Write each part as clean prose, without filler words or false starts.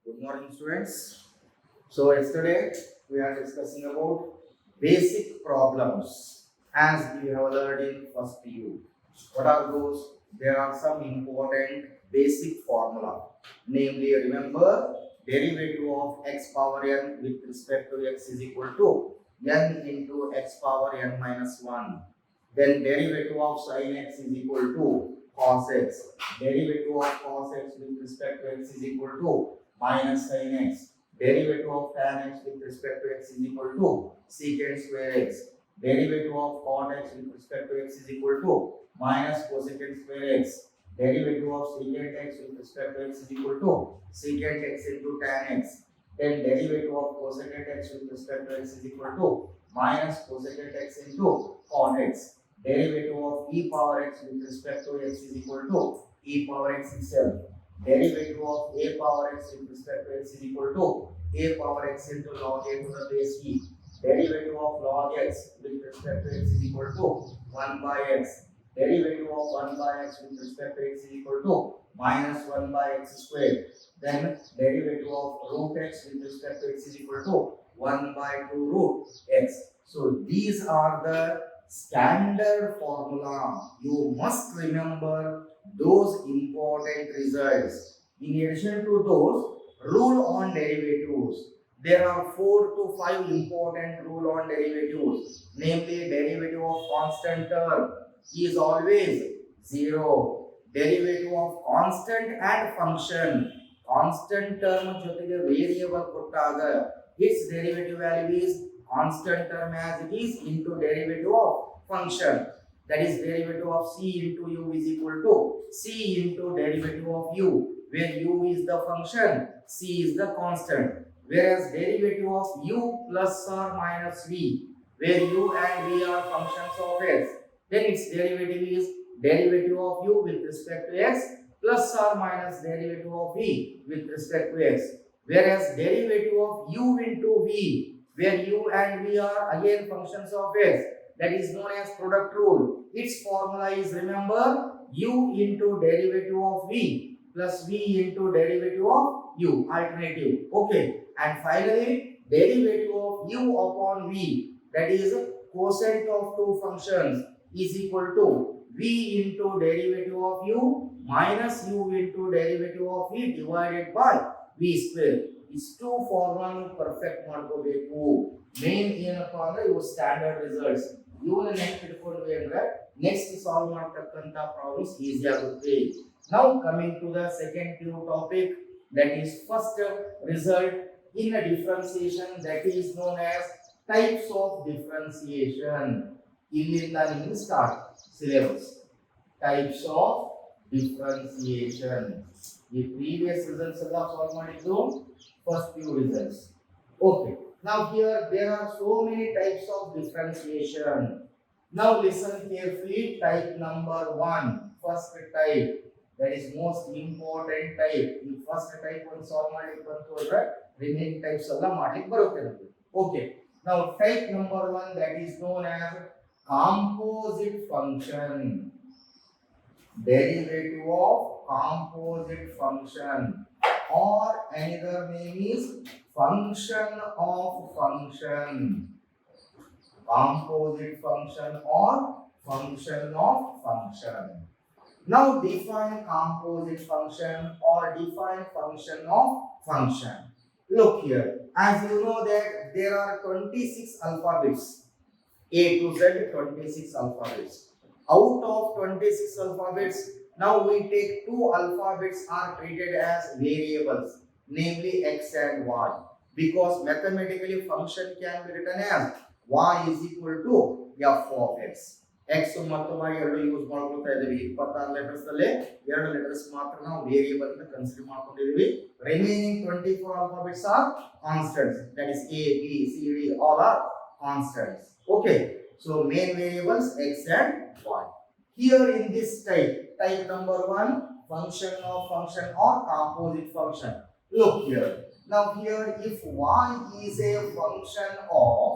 Good morning, students. So, yesterday we are discussing about basic problems as we have learned in first PU. What are those? There are some important basic formula. Namely, remember derivative of x power n with respect to x is equal to n into x power n minus 1. Then derivative of sin x is equal to cos x. Derivative of cos x with respect to x is equal to minus sin x. Derivative of tan x with respect to x is equal to secant square x. Derivative of cot x with respect to x is equal to minus cosecant square x. Derivative of secant x with respect to x is equal to secant x into tan x. Then derivative of cosecant x with respect to x is equal to minus cosecant x into cot x. Derivative of e power x with respect to x is equal to e power x itself. Derivative of a power x with respect to x is equal to a power x into log a to the base e. Derivative of log x with respect to x is equal to 1 by x. Derivative of 1 by x with respect to x is equal to minus 1 by x square. Then derivative of root x with respect to x is equal to 1 by 2 root x. So these are the standard formula. You must remember those important results. In addition to those, rule on derivatives. There are 4 to 5 important rule on derivatives. Namely, derivative of constant term is always 0. Derivative of constant and function. Constant term ಜೊತೆಗೆ variable ಕೊಟ್ಟಾಗ its derivative value is constant term as it is into derivative of function. That is derivative of c into u is equal to c into derivative of u, where u is the function, c is the constant. Whereas derivative of u plus or minus v, where u and v are functions of x, then its derivative is derivative of u with respect to x plus or minus derivative of v with respect to x. Whereas derivative of u into v, where u and v are again functions of x, that is known as product rule. Its formula is, remember, u into derivative of v plus v into derivative of u, alternative. Okay. And finally, derivative of u upon v, that is quotient of two functions, is equal to v into derivative of u minus u into derivative of v divided by v square. ಇಷ್ಟು formula ನೀವು perfect ಮಾಡ್ಕೋಬೇಕು. Main ಏನಪ್ಪಾ ಅಂದ್ರೆ ಇವು standard results. ಇವನ್ನ next ಇಟ್ಕೊಂಡ್ವಿ ಅಂದ್ರೆ next solve ಮಾಡ್ತಕ್ಕಂತ problems easy ಆಗುತ್ತೆ. Now coming to the second PU topic, that is first result in a differentiation, that is known as types of differentiation. ಇಲ್ಲಿಂದ ನಿಮಗೆ start syllabus. Types of differentiation. The previous results ಎಲ್ಲ solve ಮಾಡಿದ್ದು first few results. Okay. Now here there are so many types of differentiation. Now listen carefully. Type number 1, first type, that is most important type. The first type one solve ಮಾಡ್ಲಿಕ್ಕೆ ಬಂತು ಅಂದ್ರೆ remaining types ಎಲ್ಲ ಮಾಡ್ಲಿಕ್ಕೆ ಬರುತ್ತೆ ನಮಗೆ. Okay. Now type number 1, that is known as composite function. Derivative of composite function, or another name is function of function. Composite function or function of function. Now define composite function or define function of function. Look here, as you know that there are 26 alphabets, A to Z, 26 alphabets. Out of 26 alphabets, now we take 2 alphabets are treated as variables, namely x and y, because mathematically function can be written as y is equal to f of x. x ಮತ್ತು y ಎರಡು use ಮಾಡ್ಕೊಳ್ತಾ ಇದ್ದೀವಿ. 26 letters ಅಲ್ಲಿ ಎರಡು letters ಮಾತ್ರ ನಾವು variable ಅಂತ consider ಮಾಡ್ಕೊಂಡಿದ್ದೀವಿ. Remaining 24 alphabets are constants, that is a b c d all are constants. Okay. So main variables x and y. Here in this type number 1, function of function or composite function. Look here. Now here, if y is a function of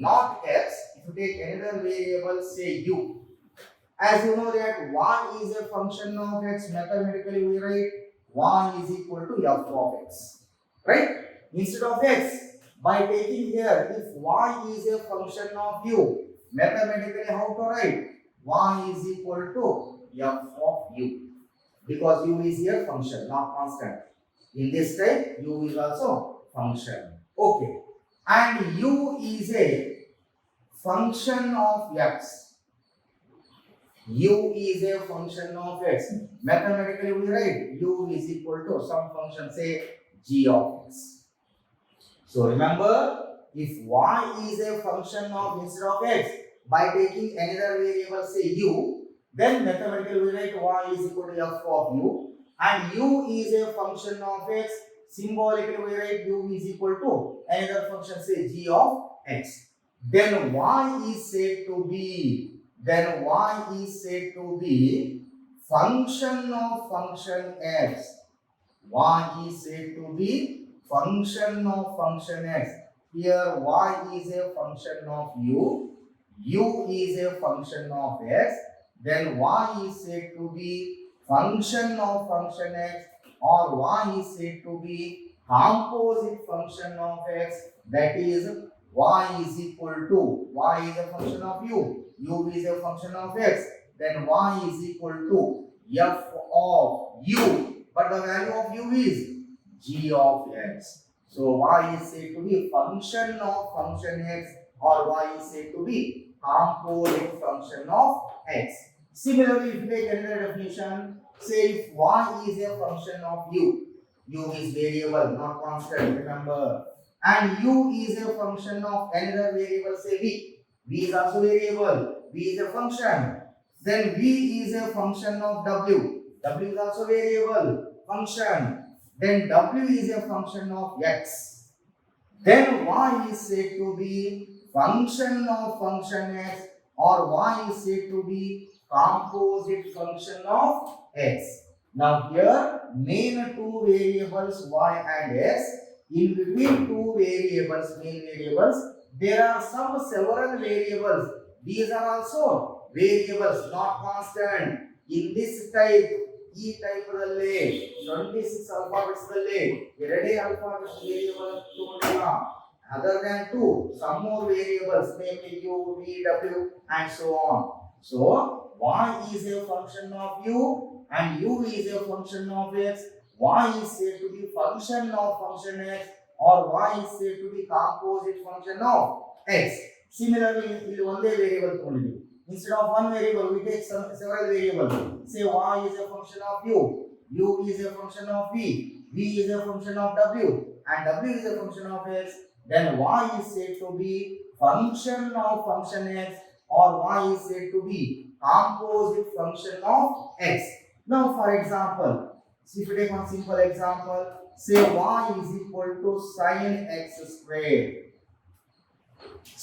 not x, if you take another variable, say u. As you know that y is a function of x, mathematically we write y is equal to f of x, right? Instead of x, by taking here, if y is a function of u, mathematically how to write? Y is equal to f of u, because u is here function, not constant. In this type, u is also function. Okay, and u is a function of x. U is a function of x. Mathematically, we write u is equal to some function, say g of x. So remember, if y is a function of instead of x, by taking another variable, say u, then mathematically we write y is equal to f of u, and u is a function of x. Symbolically, we write u is equal to another function, say g of x. Then y is said to be function of function x. Y is said to be function of function x. Here y is a function of u is a function of x. Then y is said to be function of function x, or y is said to be composite function of x. That is, y is equal to, y is a function of u is a function of x, then y is equal to f of u, but the value of u is g of x. So y is said to be function of function x, or y is said to be composite function of x. Similarly, if you take another definition, say if y is a function of u is variable, not constant, remember, and u is a function of another variable, say v is also variable, v is a function, then v is a function of w is also variable, function, then w is a function of x, then y is said to be function of function x, or y is said to be composite function of x. Now here main two variables y and x. In between two variables, main variables, there are several variables. These are also variables, not constant. In this type, E type 26 alphabets ಎರಡೇ alphabets variable ತಗೊಂಡಿಲ್ಲ. Other than two, some more variables, namely u, v, w, and so on. So y is a function of u, and u is a function of x. Y is said to be function of function x, or y is said to be composite function of x. Similarly, ಇಲ್ಲಿ ಒಂದೇ variable ತಗೊಂಡಿದ್ದೀವಿ. Instead of one variable, we take several variables. Say y is a function of u is a function of v is a function of w, and w is a function of x. Then y is said to be function of function x, or y is said to be composite function of x. Now, for example, if you take one simple example, say y is equal to sin x squared.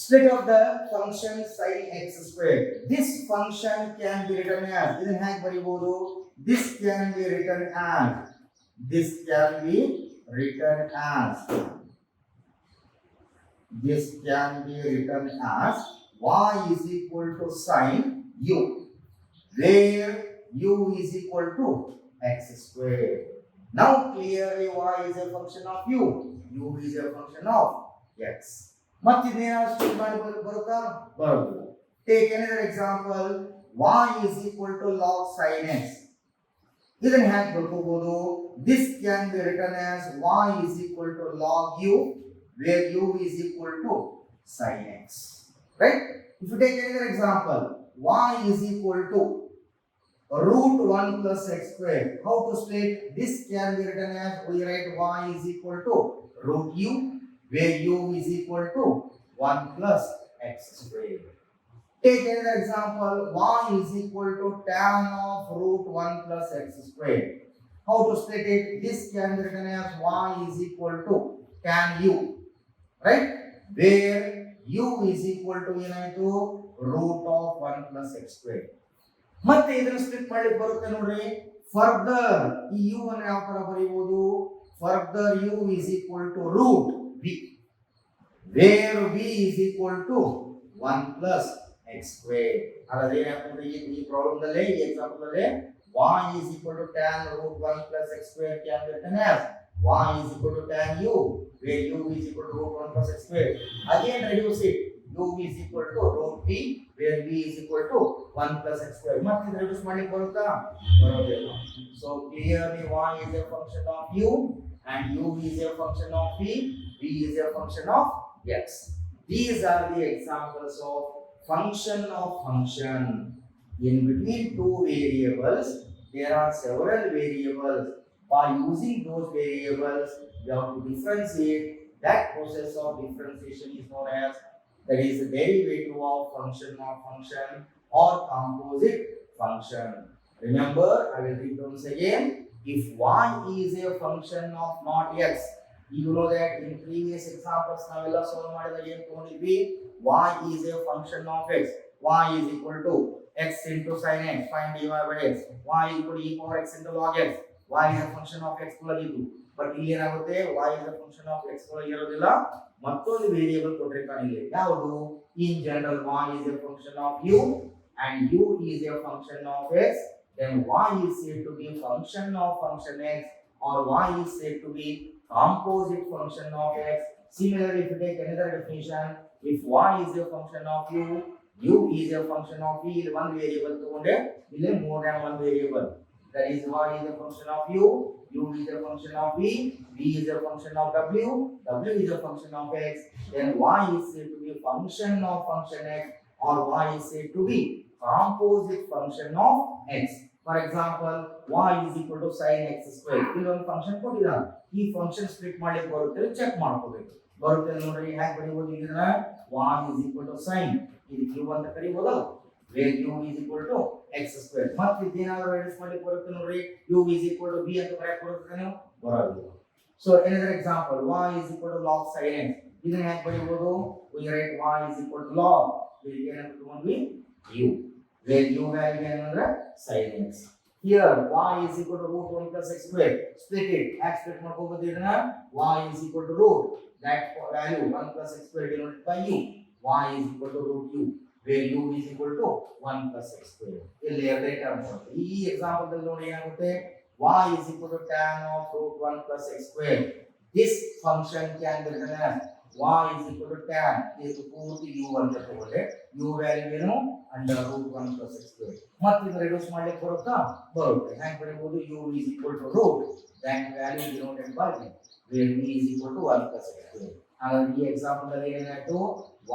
Split of the function sin x squared. This function can be written as, ಇದನ್ನ ಹೇಗೆ ಬರೆಯಬಹುದು? This can be written as y is equal to sin u, where u is equal to x squared. Now clearly y is a function of u is a function of x. ಮತ್ತೆ ಇದನ್ನೇನಾದ್ರು split ಮಾಡಿ ಬರುತ್ತಾ? ಬರಬಹುದು. Take another example, y is equal to log sin x. ಇದನ್ನ ಹೇಗೆ ಬರ್ಕೋಬಹುದು? This can be written as y is equal to log u, where u is equal to sin x. Right? If you take another example, y is equal to root 1 plus x squared. How to split? This can be written as, we write y is equal to root u, where u is equal to 1 plus x squared. Take another example, y is equal to tan of root 1 plus x squared. How to split it? This can be written as y is equal to tan u, right? Where u is equal to root of 1 plus x squared. ಮತ್ತೆ ಇದನ್ನು split ಮಾಡಿ ಬರುತ್ತೆ ನೋಡ್ರಿ. Further ಈ u ಅನ್ನು ಯಾವ ತರ ಬರೆಯಬಹುದು? Further u is equal to root v, where v is equal to 1 plus x square. ಹಾಗಾದ್ರೆ ಏನಾಗ್ತದೆ ಈ ಪ್ರಾಬ್ಲಮ್ ದಲ್ಲಿ ಈ ಎಕ್ಸಾಂಪಲ್ ದಲ್ಲಿ y is equal to tan root 1 plus x square can be written as y is equal to tan u, where u is equal to root 1 plus x square. Again reduce it, u is equal to root b, where b is equal to 1 plus x square. ಮತ್ತೆ reduce ಮಾಡ್ಲಿಕ್ಕೆ ಬರುತ್ತಾ? ಬರೋದಿಲ್ಲ. So clearly y is a function of u and u is a function of b is a function of x. These are the examples of function of function. In between two variables, there are several variables. By using those variables, we have to differentiate. That process of differentiation is known as, that is the derivative of function or composite function. Remember, I will read once again. If y is a function of not x, you know that in previous examples ನಾವೆಲ್ಲ solve ಮಾಡಿದಾಗ ಏನು ತಗೊಂಡಿದ್ವಿ, y is a function of x, y is equal to x into sin x, find dy by x, y equal to e power x into log x, y is a function of x ಒಳಗಿದ್ದು. But ಇಲ್ಲಿ ಏನಾಗುತ್ತೆ, y is a function of x ಒಳಗೆ ಇರೋದಿಲ್ಲ, ಮತ್ತೊಂದು variable ಕೊಟ್ಟಿರ್ತಾನೆ ಇಲ್ಲಿ. ಯಾವುದು? In general y is a function of u and u is a function of x, then y is said to be function of function x, or y is said to be composite function of x. Similarly, if you take another definition, if y is a function of u is a function of v, one variable ತಗೊಂಡೆ, ಇಲ್ಲಿ more than one variable. That is, y is a function of u is a function of v is a function of w is a function of x, then y is said to be function of function x, or y is said to be composite function of x. For example, y is equal to sin x square. ಇಲ್ಲೊಂದು function ಕೊಟ್ಟಿದ್ದಾನೆ, ಈ function split ಮಾಡ್ಲಿಕ್ಕೆ ಬರುತ್ತೆ, check ಮಾಡ್ಕೋಬೇಕು. ಬರುತ್ತೆ ನೋಡ್ರಿ, ಹೇಗೆ ಬರೀಬಹುದು ಇದನ್ನ? y is equal to sin, ಇದು q ಅಂತ ಕರೀಬಹುದಲ್ಲ, where u is equal to x square. ಮತ್ತೆ ಇದೇನಾದರೂ ರೆಡ್ಯೂಸ್ ಮಾಡ್ಲಿಕ್ಕೆ ಬರುತ್ತೆ ನೋಡ್ರಿ, u is equal to b ಅಂತ ಬರೆಯಕ್ಕೆ ಬರುತ್ತೆ ನೀವು? ಬರೋದಿಲ್ಲ. So another example, y is equal to log sin x. ಇದನ್ನ ಹೇಗೆ ಬರೀಬಹುದು? We write y is equal to log, ಇಲ್ಲಿ ಏನಂತ ತಗೊಂಡ್ವಿ? u, where u value ಏನಂದ್ರೆ sin x. Here y is equal to root 1 plus x square. Split it. X split ಮಾಡ್ಕೋಬಹುದು ಇದನ್ನ. y is equal to root that value 1 plus x square denoted by u. y is equal to root u, where u is equal to 1 plus x square. ಇಲ್ಲಿ ಎರಡೇ term ಬರುತ್ತೆ. ಈ example ದಲ್ಲಿ ನೋಡಿ ಏನಾಗುತ್ತೆ, y is equal to tan of root 1 plus x square. This function can be written as y is equal to tan, ಇದು ಪೂರ್ತಿ u ಅಂತ ತಗೊಂಡೆ, u ವ್ಯಾಲ್ಯೂ ಏನು? under root 1 plus x square. ಮತ್ತೆ ಇದು ರಿಡ್ಯೂಸ್ ಮಾಡ್ಲಿಕ್ಕೆ ಬರುತ್ತಾ? ಬರುತ್ತೆ. ಹೇಗೆ ಬರೀಬಹುದು? u is equal to root that value denoted by v, where v is equal to 1 plus x square. ಹಾಗಾಗಿ ಈ ಎಕ್ಸಾಂಪಲ್ ದಲ್ಲಿ ಏನಾಯ್ತು,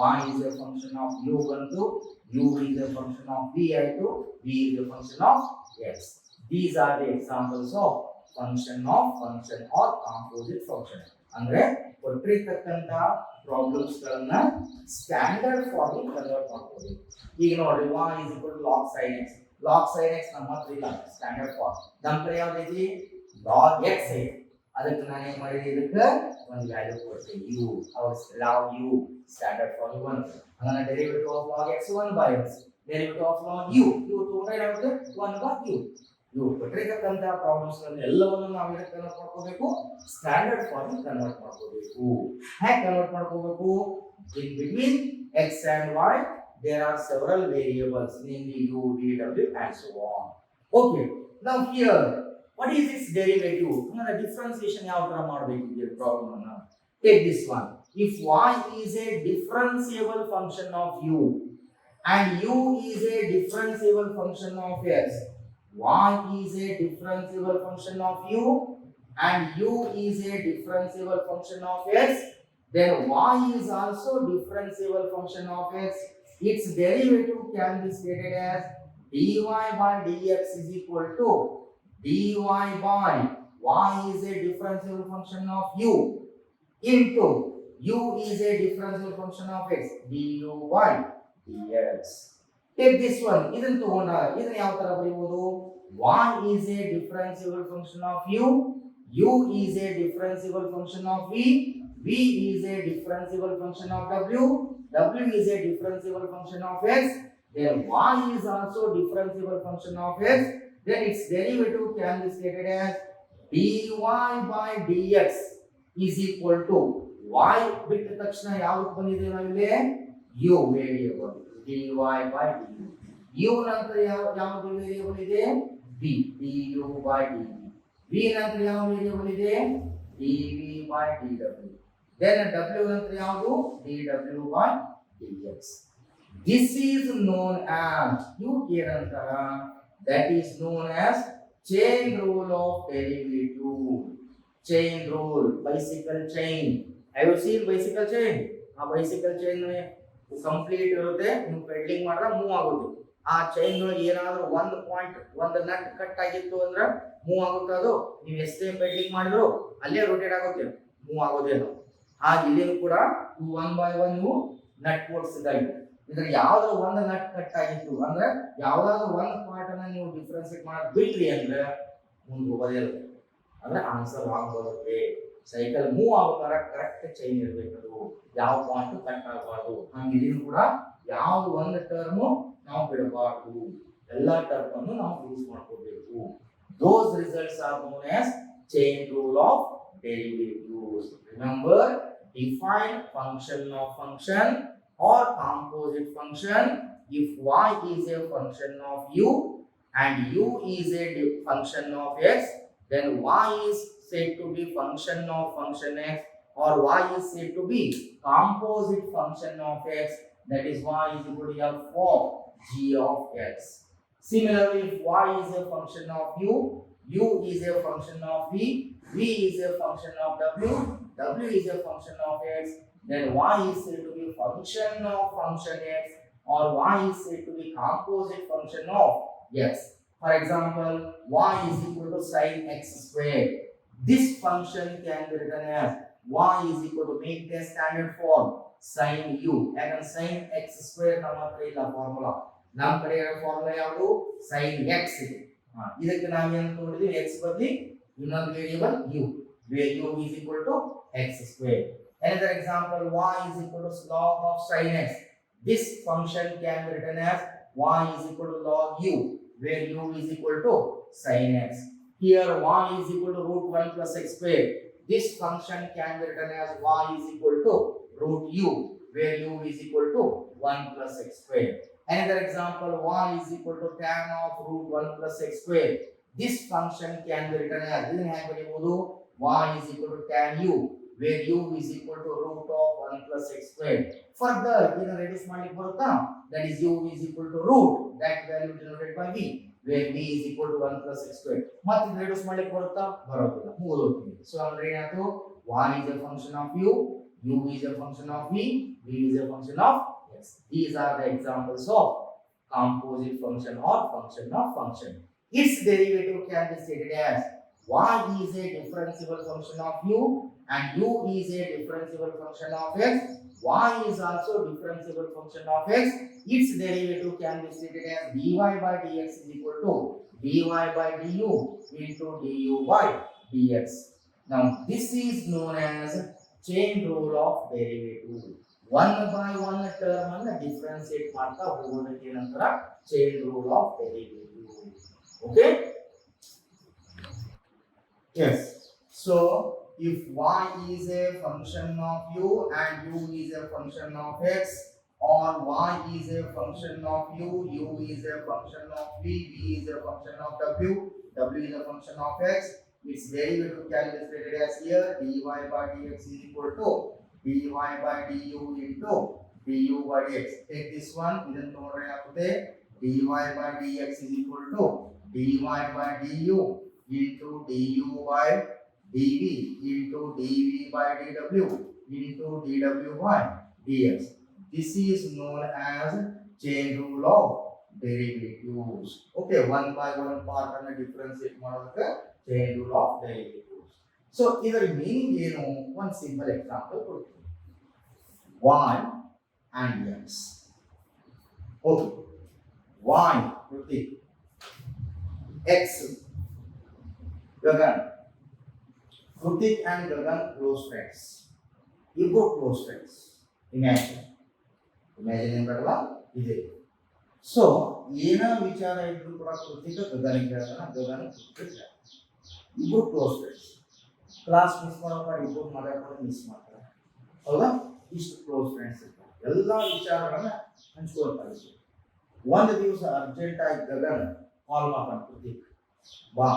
y is a function of u ಬಂತು, u is a function of v ಆಯ್ತು, v is a function of x. These are the examples of function or composite function. ಅಂದ್ರೆ ಕೊಟ್ಟಿರ್ತಕ್ಕಂತ problems ಗಳನ್ನ standard form ಗೆ convert ಮಾಡ್ಬೋದು. ಈಗ ನೋಡಿ, y is equal to log sin x. log sin x ನಮ್ಮ ಹತ್ರ ಇಲ್ಲ, ಸ್ಟ್ಯಾಂಡರ್ಡ್ ಫಾರ್ಮ್. ನಮ್ಮ ಕಡೆ ಯಾವ್ದೈತಿ? log x ಐತಿ. ಅದಕ್ಕೆ ನಾನು ಏನು ಮಾಡಿದೆ, ಇದಕ್ಕೆ ಒಂದು ವ್ಯಾಲ್ಯೂ ಕೊಡ್ತೀನಿ, u. log u standard form 1. ಹಾಗಾದ್ರೆ derivative of log x 1 by x, derivative of log u ತಗೊಂಡ್ರೆ ಏನಾಗುತ್ತೆ? 1 by u. ಇವು ಕೊಟ್ಟಿರ್ತಕ್ಕಂಥ ಪ್ರಾಬ್ಲಮ್ಸ್ ಎಲ್ಲವನ್ನು ನಾವು ಇದಕ್ಕೆ ಕನ್ವರ್ಟ್ ಮಾಡ್ಕೋಬೇಕು, ಸ್ಟ್ಯಾಂಡರ್ಡ್ ಫಾರ್ಮ್ ಕನ್ವರ್ಟ್ ಮಾಡ್ಕೋಬೇಕು. ಹೇಗೆ ಕನ್ವರ್ಟ್ ಮಾಡ್ಕೋಬೇಕು? In between x and y there are several variables, namely u, v, w and so on. Okay, now here what is its derivative? ಅಂದ್ರೆ ಡಿಫರೆನ್ಸಿಯೇಷನ್ ಯಾವ ತರ ಮಾಡಬೇಕು ಈ ಪ್ರಾಬ್ಲಮ್ ಅನ್ನು? Take this one. If y is a differentiable function of u and u is a differentiable function of x, y is a differentiable function of u and u is a differentiable function of x, then y is also differentiable function of x. Its derivative can be stated as dy by dx is equal to dy by y is a differentiable function of u into u is a differentiable function of x, du by dx. Take this one, ಇದನ್ನ ತಗೊಂಡಾಗ ಇದನ್ನ ಯಾವ ತರ ಬರೆಯಬಹುದು? y is a differentiable function of u is a differentiable function of v is a differentiable function of w is a differentiable function of x, then y is also differentiable function of x, then its derivative can be stated as dy by dx is equal to y ಬಿಟ್ಟ ತಕ್ಷಣ ಯಾವುದು ಬಂದಿದೆ ನಾವಿಲ್ಲಿ? u variable. dy by du. u ನಂತರ ಯಾವುದು variable ಇದೆ b du by dv. v ನಂತರ ಯಾವ ವೇರಿಯೇಬಲ್ ಇದೆ dv by dw. then w ನಂತರ ಯಾವುದು dw by dx. this is known as u ಗೆ ನಂತರ that is known as chain rule of derivative. chain rule, bicycle chain. have you seen bicycle chain? ಆ bicycle chain complete ಇರುತ್ತೆ, ನೀವು peddling ಮಾಡಿದ್ರೆ move ಆಗುತ್ತೆ. ಆ ಚೈನ್ ಏನಾದ್ರೂ ಒಂದು ಪಾಯಿಂಟ್ ಒಂದು ನಟ್ ಕಟ್ ಆಗಿತ್ತು ಅಂದ್ರೆ ಮೂವ್ ಆಗುತ್ತೆ. ಅದು ನೀವು ಎಷ್ಟೇ ಪೆಡ್ಲಿಂಗ್ ಮಾಡಿದ್ರು ಅಲ್ಲೇ ರೊಟೇಟ್ ಆಗುತ್ತೆ, ಮೂವ್ ಆಗೋದಿಲ್ಲ. ಹಾಗೆ ಇಲ್ಲಿನೂ ಕೂಡ 1 by 1 ನಟ್ ಬೋಲ್ಟ್ಸ್ ಇದಾವೆ. ಇದ್ರ ಯಾವ್ದಾದ್ರು ಒಂದು ನಟ್ ಕಟ್ ಆಗಿತ್ತು ಅಂದ್ರೆ ಯಾವ್ದಾದ್ರು ಒಂದು ಪಾರ್ಟ್ ಅನ್ನ ನೀವು ಡಿಫ್ರೆನ್ಶಿಯೇಟ್ ಮಾಡೋದು ಬಿಟ್ರಿ ಅಂದ್ರೆ ಮುಂದೆ ಹೋಗೋದಿಲ್ಲ, ಅಂದ್ರೆ ಆನ್ಸರ್ ರಾಂಗ್ ಬರುತ್ತೆ. ಸೈಕಲ್ ಮೂವ್ ಆಗಬೇಕಾದ್ರೆ ಕರೆಕ್ಟ್ ಚೈನ್ ಇರಬೇಕು, ಅದು ಯಾವ ಪಾಯಿಂಟ್ ಕಟ್ ಆಗಬಾರ್ದು. ಹಂಗೆ ಇಲ್ಲಿನೂ ಕೂಡ ಯಾವ ಒಂದು ಟರ್ಮ್ ನಾವು ಬಿಡಬಾರ್ದು, ಎಲ್ಲಾ ಟರ್ಮ್ ಅನ್ನು ನಾವು ಯೂಸ್ ಮಾಡ್ಕೋಬೇಕು. those results are known as chain rule of derivatives. remember, define function of function or composite function if y is a function of u and u is a function of x, then y is said to be function of function x, or y is said to be composite function of x, that is y is equal to f for g of x. Similarly, if y is a function of u, u is a function of v, v is a function of w, w is a function of x, then y is said to be function of function x, or y is said to be composite function of x. For example, y is equal to sin x square. This function can be written as y is equal to, make the standard form, sin u. And sin x square ನಮ್ಮ ಹತ್ರ ಇಲ್ಲ formula. ನಮ್ಮ ಕಡೆ ಇರೋ formula ಯಾವುದು sin x ಇದೆ. ಇದಕ್ಕೆ ನಾವು ಏನು ತಗೊಂಡಿದ್ದೀವಿ, x ಬದಲಿ ಇನ್ನೊಂದು variable u, where u is equal to x square. Another example, y is equal to log of sin x. This function can be written as y is equal to log u, where u is equal to sin x. Here y is equal to root 1 plus x square. This function can be written as y is equal to root u, where u is equal to 1 plus x square. Another example, y is equal to tan of root 1 plus x square. This function can be written as y is equal to tan u, where u is equal to root of 1 plus x square. Further, reduce ಮಾಡ್ಲಿಕ್ಕೆ ಬರುತ್ತಾ, that is u is equal to root that value denoted by v, where v is equal to 1 plus x square. ಮತ್ತೆ reduce ಮಾಡ್ಲಿಕ್ಕೆ ಬರುತ್ತಾ, ಬರೋದಿಲ್ಲ, ಮುಗಿದೋಗ್ತದೆ. So ಅಂದ್ರೆ ಏನಾಯ್ತು, y is a function of u, u is a function of v, v is a function of x. These are the examples of composite function or function of function. Its derivative can be stated as y is a differentiable function of u and u is a differentiable function of x. Y is also differentiable function of x. Its derivative can be stated as dy by dx is equal to dy by du into du by dx. Now this is known as chain rule of derivative. One by one term ಅನ್ನು differentiate ಮಾಡ್ತಾ ಹೋಗೋದಕ್ಕೆ ನಂತರ chain rule of derivative. Okay? Yes. So if y is a function of u and u is a function of x, or y is a function of u, u is a function of v, v is a function of w, w is a function of x, its derivative can be stated as here dy by dx is equal to dy by du into du by dx. Take this one, ಇದನ್ನು ನೋಡ್ರೆ ಏನಾಗುತ್ತೆ, dy by dx is equal to dy by du into du by dv into dv by dw into dw by dx. This is known as chain rule of derivatives. Okay, one by one part ಅನ್ನು differentiate ಮಾಡೋದಕ್ಕೆ chain rule of derivatives. So ಇದರ meaning ಏನು, one simple example ಕೊಡ್ತೀನಿ. y and x. Okay, y Kritik, x Gagan. Kritik and Gagan close friends. You go close friends. Imagine ಏನು ಬರಲ್ಲ ಇದೆ. So ಏನ ವಿಚಾರ ಇದ್ರು ಕೂಡ ಕೃತಿಕ ಗಗನಿಗೆ ಹೇಳ್ತಾನ, ಗಗನ ಕೃತಿಕ ಇಬ್ರು ಕ್ಲೋಸ್ ಫ್ರೆಂಡ್ಸ್. ಕ್ಲಾಸ್ ಮಿಸ್ ಮಾಡೋಕೆ ಇಬ್ರು ಮಾತಾಡ್ಕೊಂಡು ಮಿಸ್ ಮಾಡ್ತಾರೆ, ಹೌದಾ? ಇಷ್ಟು ಕ್ಲೋಸ್ ಫ್ರೆಂಡ್ಸ್ ಇರ್ತಾರೆ. ಎಲ್ಲ ವಿಚಾರಗಳನ್ನ ಹಂಚ್ಕೊಳ್ತಾ ಇದ್ವಿ. ಒಂದು ದಿವಸ ಅರ್ಜೆಂಟ್ ಆಗಿ ಗಗನ್ ಕಾಲ್ ಮಾಡ್ತಾನೆ ಪ್ರತೀಕ್, ಬಾ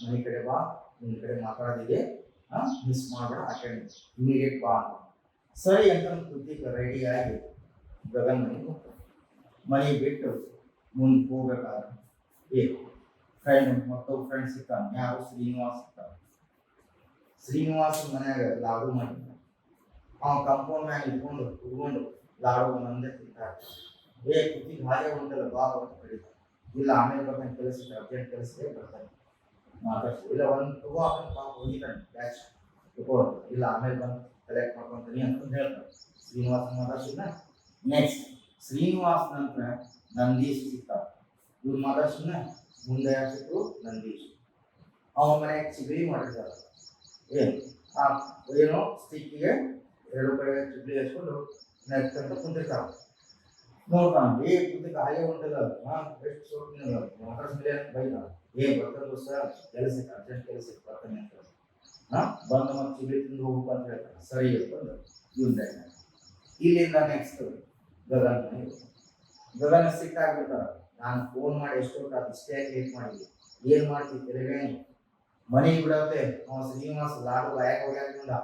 ಮನೆ ಕಡೆ ಬಾ, ನಿನ್ನ ಕಡೆ ಮಾತಾಡಿದೆ, ಮಿಸ್ ಮಾಡಬೇಡ, ಅಟೆಂಡ್ ಇಮಿಡಿಯೇಟ್ ಬಾ ಅಂತ. ಸರಿ ಅಂತ ಪ್ರತೀಕ್ ರೆಡಿ ಆಗಿ ಗಗನ್ ಮನೆಗೆ ಹೋಗ್ತಾನೆ. ಮನೆ ಬಿಟ್ಟು ಮುಂದೆ ಹೋಗ್ಬೇಕಾದ್ರೆ ಫ್ರೆಂಡ್ ಮತ್ತೊಬ್ಬ ಫ್ರೆಂಡ್ ಸಿಗ್ತಾನೆ, ಯಾರು ಶ್ರೀನಿವಾಸ್ ಸಿಗ್ತಾನೆ. ಶ್ರೀನಿವಾಸ್ ಮನ್ಯಾಗ ಲಾಡು ಮಾಡಿದ್ದ. ಅವ ಕಂಪೌಂಡ್ ಮ್ಯಾಗ ಇಟ್ಕೊಂಡು ಕುತ್ಕೊಂಡು ಲಾಡು ಒಂದೊಂದೇ ತಿಂತಾರೆ. ಪ್ರತೀಕ್ ಹಾಗೆ ಉಂಟಲ್ಲ ಬಾ ಅಂತ ಕರೀತಾರೆ. ಇಲ್ಲ ಆಮೇಲೆ ಬರ್ತಾನೆ, ಕೆಲಸ ಅರ್ಜೆಂಟ್ ಕೆಲಸಕ್ಕೆ ಬರ್ತಾನೆ, ಮಾತಾಡ್ಸಿ. ಇಲ್ಲ ಒಂದು ತಗೋ ಅದನ್ನ ಪಾಪ ಹೋಗಿದ್ದಾನೆ ಬ್ಯಾಚ್ ತಗೋ, ಇಲ್ಲ ಆಮೇಲೆ ಬಂದು ಕಲೆಕ್ಟ್ ಮಾಡ್ಕೊಂತೀನಿ ಅಂತ ಹೇಳ್ತಾರೆ. ಶ್ರೀನಿವಾಸ ಮಾತಾಡ್ಸಿದ್ನ. ನೆಕ್ಸ್ಟ್ ಶ್ರೀನಿವಾಸ್ ನಂತರ ನಂದೀಶ್ ಸಿಗ್ತಾರೆ. ಇವ್ರು ಮಾತಾಡ್ಸಿದ್ನ. ಮುಂದೆ ಯಾರು ಸಿಕ್ಕರು? ನಂದೀಶ್. ಅವನ ಮನೆಯಾಗ ಚಿಗರಿ ಮಾಡಿರ್ತಾರೆ. ಏನೋ ಸ್ಟಿಕ್ಕಿಗೆ ಎರಡು ಕಡೆ ಚಿಗರಿ ಹಚ್ಕೊಂಡು ನೆಕ್ಸ್ಟ್ ಅಂತ ಕುಂತಿರ್ತಾರೆ. ನೋಡ್ತಾನೆ, ಕುಂತಿಗೆ ಹಾಗೆ ಉಂಟಲ್ಲ, ಎಷ್ಟು ಸೋಟಿನ ಮಾತಾಡ್ಸ್ಮೇಲೆ ಅಂತ ಬೈದ. ಬರ್ತಾನೆ ದೋಸ್ತ, ಕೆಲಸಕ್ಕೆ ಅರ್ಜೆಂಟ್ ಕೆಲಸಕ್ಕೆ ಬರ್ತಾನೆ ಅಂತ ಬಂದು ಮತ್ತೆ ಚಿಗರಿ ತಿಂದು ಹೋಗ್ಬೇಕು ಅಂತ ಹೇಳ್ತಾನೆ. ಸರಿ ಅಂತಂದು ಇವ್ನ ಇಲ್ಲಿಂದ ನೆಕ್ಸ್ಟ್ ಗಗನ ಸಿಟ್ಟಾಗ್ಬಿಡ್ತಾರ. ನಾನು ಫೋನ್ ಮಾಡಿ ಎಷ್ಟೊತ್ತು ಇಷ್ಟೇ ಲೇಟ್ ಮಾಡಿದ್ವಿ, ಏನ್ ಮಾಡ್ತೀವಿ ತೆಲುಗೇನು ಮನೆಗೆ ಬಿಡತ್ತೆ. ಅವ ಶ್ರೀನಿವಾಸ ಲಾಡು ಬಾಯಾಗ ಹೋಗ್ಯಾಕ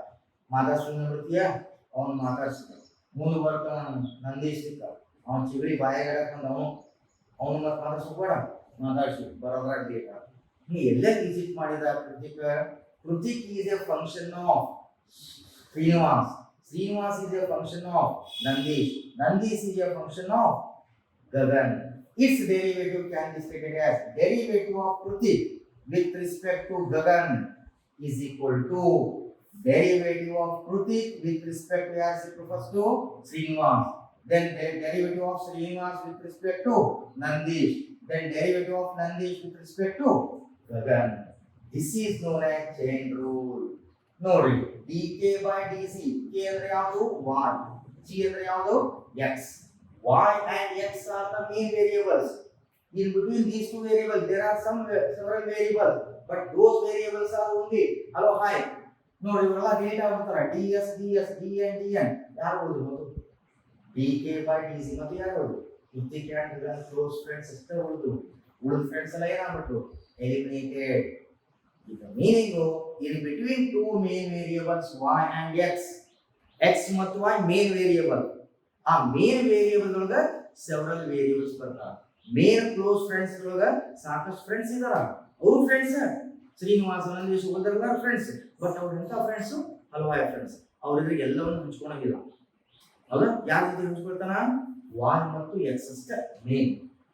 ಮಾತಾಡ್ಸ್ಕೊಂಡು ಬಿಡ್ತೀಯ, ಅವನು ಮಾತಾಡ್ಸಿದ. ಮುಂದೆ ಬರ್ತಾವ ನಂದೀಶ್ ಸಿಕ್ಕ, ಅವನ ಚಿಗರಿ ಬಾಯಾಗ ಹಾಕೊಂಡು ಅವನು ಮತ್ತೆ ಮಾತಾಡ್ಸ್ಬೇಡ, ಮಾತಾಡ್ಸಿ ಬರೋದ್ರಾಗ ಲೇಟ್ ಆಗ. ನೀ ಎಲ್ಲೇ ವಿಸಿಟ್ ಮಾಡಿದ Prithik is a function of Srinivas, Srinivas is a function of Nandish, Nandish is a function of Gagan. Its derivative can be stated as derivative of Pratik with respect to Gagan is equal to derivative of Pratik with respect to as it refers to Srinivas. Then derivative of Srinivas with respect to Nandish. Then derivative of Nandish with respect to Gagan. This is known as chain rule. ನೋಡಿ, dk by dc, k ಅಂದ್ರೆ ಯಾವುದು? y, g ಅಂದ್ರೆ ಯಾವುದು? x. y and x are the main variables. In between these two variables there are several variables, but those variables are only hello hi. ನೋಡಿ ಇವರೆಲ್ಲ relate ಆಗ್ಬಿಡ್ತಾರೆ. ds ds dn dn ಯಾರು ಓದು? dk by dc ಮತ್ತೆ ಯಾರು ಓದು? ಪೃಥಿಕ್ and Gagan close friends ಅಷ್ಟೇ ಓದು. ಉಳಿದ ಫ್ರೆಂಡ್ಸ್ ಎಲ್ಲ ಏನಾಗ್ಬಿಟ್ರು? Eliminated. The meaning in between two main variables y and x, x ಮತ್ತು y main variable. ಆ main variable ಒಳಗ several variables ಬರ್ತಾವ. main close friends ಒಳಗ ಸಾಕಷ್ಟು ಫ್ರೆಂಡ್ಸ್ ಇದಾರ. ಅವ್ರ ಫ್ರೆಂಡ್ಸ್ ಶ್ರೀನಿವಾಸ ನಂದೀಶ್ ಹೋದಲ್ಲ ಫ್ರೆಂಡ್ಸ್, ಬಟ್ ಅವ್ರ ಎಂತ ಫ್ರೆಂಡ್ಸ್? ಹಲವಾರು ಫ್ರೆಂಡ್ಸ್. ಅವ್ರಿದ್ರಿಗೆ ಎಲ್ಲವನ್ನು ಹಂಚ್ಕೊಳಂಗಿಲ್ಲ. ಹೌದಾ? ಯಾರ ಜೊತೆ ಹಂಚ್ಕೊಳ್ತಾನ? y ಮತ್ತು x ಅಷ್ಟೇ ಮೇನ್.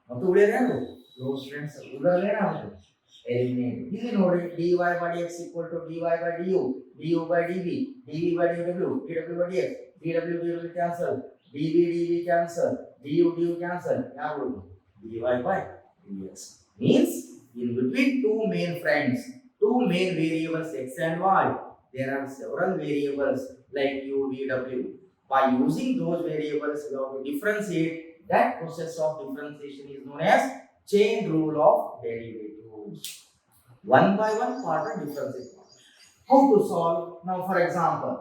ಮತ್ತು ಉಳಿಯೋದು ಯಾರು? Close friends. ಉಳಿದ್ರೆ ಏನಾಗುತ್ತೆ? Eliminate. ಇಲ್ಲಿ ನೋಡಿ, dy by dx equal to dy by du, du by dv, dv by dw, dw by dx, dw dw cancel, dv dv cancel, du du cancel. ಯಾರು? dy by dx. Means in between two main friends, two main variables x and y, there are several variables like u, v, w. By using those variables we have to differentiate. That process of differentiation is known as chain rule of derivatives. One by one part of difference. How to solve? Now for example,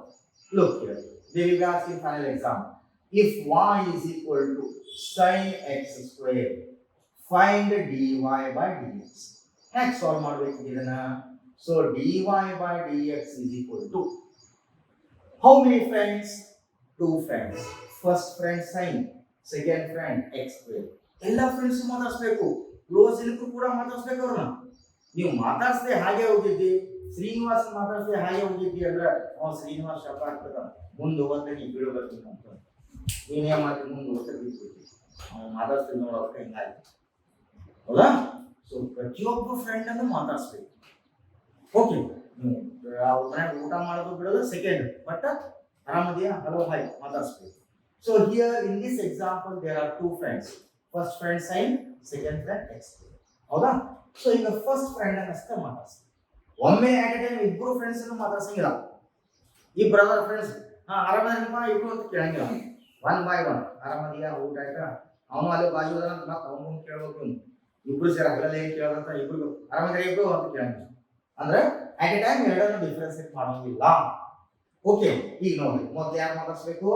look here, they will be asking final example. If y is equal to sin x square, find dy by dx. Next solve ಮಾಡಬೇಕು ಇದನ್ನ. So dy by dx is equal to how many friends? Two friends. First friend sin, second friend x square. ಎಲ್ಲ friends ಮಾತಾಡ್ಸ್ಬೇಕು. Close ಇಲ್ಲಕ್ಕೂ ಕೂಡ ಮಾತಾಡ್ಸ್ಬೇಕು ಅವ್ರನ್ನ. ನೀವು ಮಾತಾಡ್ಸದೆ ಹಾಗೆ ಹೋಗಿದ್ದಿ, ಶ್ರೀನಿವಾಸ ಮಾತಾಡ್ಸದೆ ಹಾಗೆ ಹೋಗಿದ್ದಿ ಅಂದ್ರೆ ಅವ ಶ್ರೀನಿವಾಸ ಶಪ ಆಗ್ತದ. ಮುಂದೆ ಹೋದ್ರೆ ನೀವು ಬೀಳೋ ಬರ್ತೀನಿ ಅಂತ ನೀನೇ ಮಾಡ್ತೀನಿ, ಮುಂದೆ ಹೋಗ್ತಾ ಬೀಳ್ತೀವಿ. ಅವ್ನು ಮಾತಾಡ್ಸ್ತೀವಿ ನೋಡೋಕೆ ಹಿಂಗಾಯ್ತು. ಹೌದಾ? ಸೊ ಪ್ರತಿಯೊಬ್ಬ ಫ್ರೆಂಡ್ ಅನ್ನು ಮಾತಾಡ್ಸ್ಬೇಕು. ಓಕೆ, ಅವ್ರ ಮನೆಗೆ ಊಟ ಮಾಡೋದು ಬಿಡೋದು ಸೆಕೆಂಡ್, ಬಟ್ ಆರಾಮದಿಯಾ ಹಲೋ ಹಾಯ್ ಮಾತಾಡ್ಸ್ಬೇಕು. So here in this example there are two friends. First friend sine, second friend x. ಹೌದಾ? ಸೊ ಈಗ ಫಸ್ಟ್ ಫ್ರೆಂಡ್ ಅಷ್ಟೇ ಮಾತಾಡ್ಸಿ. ಒಮ್ಮೆ ಆಟ್ ಎ ಟೈಮ್ ಇಬ್ಬರು ಫ್ರೆಂಡ್ಸ್ ಅನ್ನು ಮಾತಾಡ್ಸಂಗಿಲ್ಲ. ಈ ಬ್ರದರ್ ಫ್ರೆಂಡ್ಸ್ ಆರಾಮದಿಯಪ್ಪ ಇಬ್ರು ಅಂತ ಕೇಳಂಗಿಲ್ಲ. ಒನ್ ಬೈ ಒನ್ ಆರಾಮದಿಯಾ, ಊಟ ಆಯ್ತಾ, ಅವನು ಅಲ್ಲಿ ಬಾಜು ಅಂತ ಮತ್ತೆ ಅವನು ಕೇಳ್ಬೇಕು. ಇಬ್ರು ಸೇರಿ ಹಗಲಲ್ಲಿ ಏನ್ ಕೇಳೋದಂತ ಇಬ್ರು ಆರಾಮದಿರ ಇಬ್ರು ಅಂತ ಕೇಳಂಗಿಲ್ಲ. ಅಂದ್ರೆ ಆಟ್ ಎ ಟೈಮ್ ಎರಡನ್ನು ಡಿಫ್ರೆನ್ಸಿಯೇಟ್ ಮಾಡೋಂಗಿಲ್ಲ. ಓಕೆ, ಈಗ ನೋಡಿ ಮೊದಲು ಯಾರು ಮಾತಾಡ್ಸ್ಬೇಕು?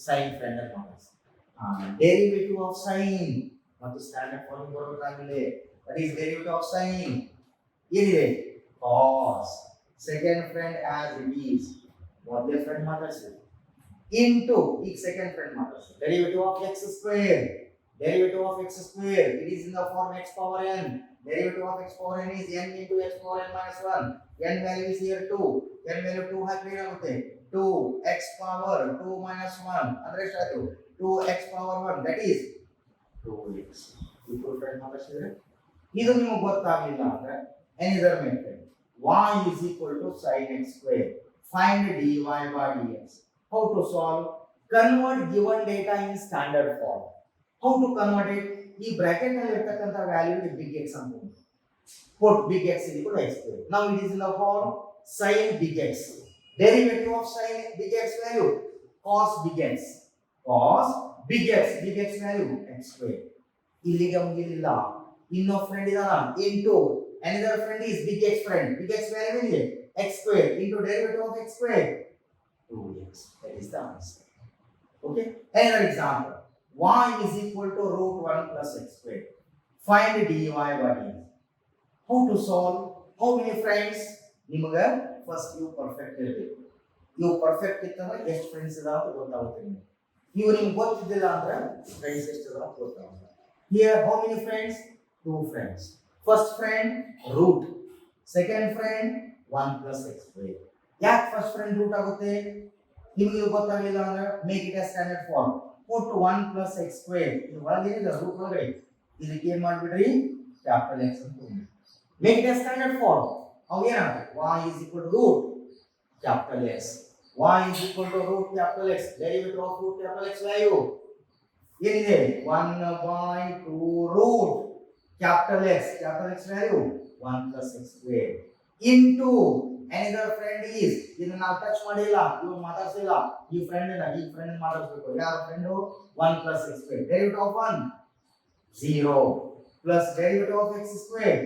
ಸೈನ್ ಫ್ರೆಂಡ್ ಅಂತ ಮಾತಾಡ್ಸಿ. derivative of sine ಮತ್ತು ಸ್ಟ್ಯಾಂಡರ್ಡ್ ಫಾರ್ಮ್ ಬರಬೇಕಾಗಿದೆ. What is derivative of sine? ಏನಿದೆ cos. Second friend as it is. ಮೊದಲನೇ ಫ್ರೆಂಡ್ ಮಾತಾಡ್ಸಿದ್ರು into ಈಗ second friend ಮಾತಾಡ್ಸಿದ್ರು derivative of x square. Derivative of x square, it is in the form x power n. Derivative of x power n is n into x power n minus 1. N value is here 2. N value 2 ಹಾಕಿದ್ರೆ ಏನಾಗುತ್ತೆ 2x power 2 minus 1 ಅಂದ್ರೆ ಎಷ್ಟಾಯ್ತು 2x power 1 that is 2x. ಇಪ್ಪು friend ಮಾತಾಡ್ಸಿದ್ರೆ ಇದು ನಿಮಗೆ ಗೊತ್ತಾಗಲಿಲ್ಲ ಅಂದ್ರೆ another method y is equal to sin x square. Find dy by dx. How to solve? Convert given data in standard form. How to convert it? ಈ bracket ನಲ್ಲಿ ಇರತಕ್ಕಂತ value big x ಅಂತ put big x is equal to x square. Now it is in the form sin big x. Derivative of sin big x value cos big x. Cos big x value x square. ಇಲ್ಲಿಗೆ ಮುಗಿಲಿಲ್ಲ ಇನ್ನೊ friend ಇದಾನ into another friend is big x friend. Big x value ಏನಿದೆ x square into derivative of x square 2x. That is the answer. Okay, another example. Y is equal to root 1 plus x square. Find dy by dx. How to solve? How many friends? ನಿಮಗೆ first you perfect ಇರಬೇಕು. You perfect ಇತ್ತಂದ್ರೆ ಎಷ್ಟು friends ಇದಾವ ಅಂತ ಗೊತ್ತಾಗುತ್ತೆ ನಿಮಗೆ. ಇವು ನಿಮ್ಗೆ ಗೊತ್ತಿದ್ದಿಲ್ಲ ಅಂದ್ರೆ ಫ್ರೆಂಡ್ಸ್ ಎಷ್ಟು ಇದಾವ ಅಂತ ಗೊತ್ತಾಗುತ್ತೆ. Here how many friends? 2 friends. First friend root. Second friend 1 plus x square. ಯಾಕೆ ಫಸ್ಟ್ ಫ್ರೆಂಡ್ ರೂಟ್ ಆಗುತ್ತೆ? ನಿಮಗೆ ಗೊತ್ತಾಗಲಿಲ್ಲ ಅಂದ್ರೆ make it a standard form. put 1 plus x square ಇದು ಒಳಗೇನಿದೆ ರೂಟ್ ಒಳಗಡೆ ಇದಕ್ಕೆ ಏನು ಮಾಡ್ಬಿಡ್ರಿ ಕ್ಯಾಪಿಟಲ್ x ಅಂತ ತಗೊಂಡ್ಬಿಡಿ. Make it a standard form. ಅವಾಗ ಏನಾಗುತ್ತೆ y is equal to root capital X. Y is equal to root capital X. Derivative of root capital X value ಏನಿದೆ 1 by 2 root capital X value 1 plus x square into another friend is ಇದನ್ನ ನಾವು touch ಮಾಡಿಲ್ಲ ಇವು ಮಾತಾಡ್ಸಿಲ್ಲ ಈ friend ಮಾತಾಡ್ಸಬೇಕು. ಯಾರ friend 1 plus x square. Derivative of 1 0 plus derivative of x square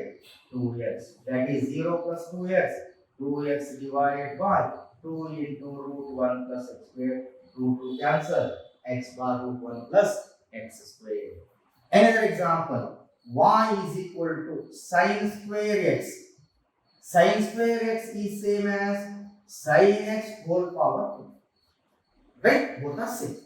2x. That is 0 plus 2x. 2x divided by 2 into root 1 plus x square. Root 2 cancel. X bar root 1 plus x square. Another example. Y is equal to sin square x. Sin square x is same as sin x whole power 2. Right? Both are same.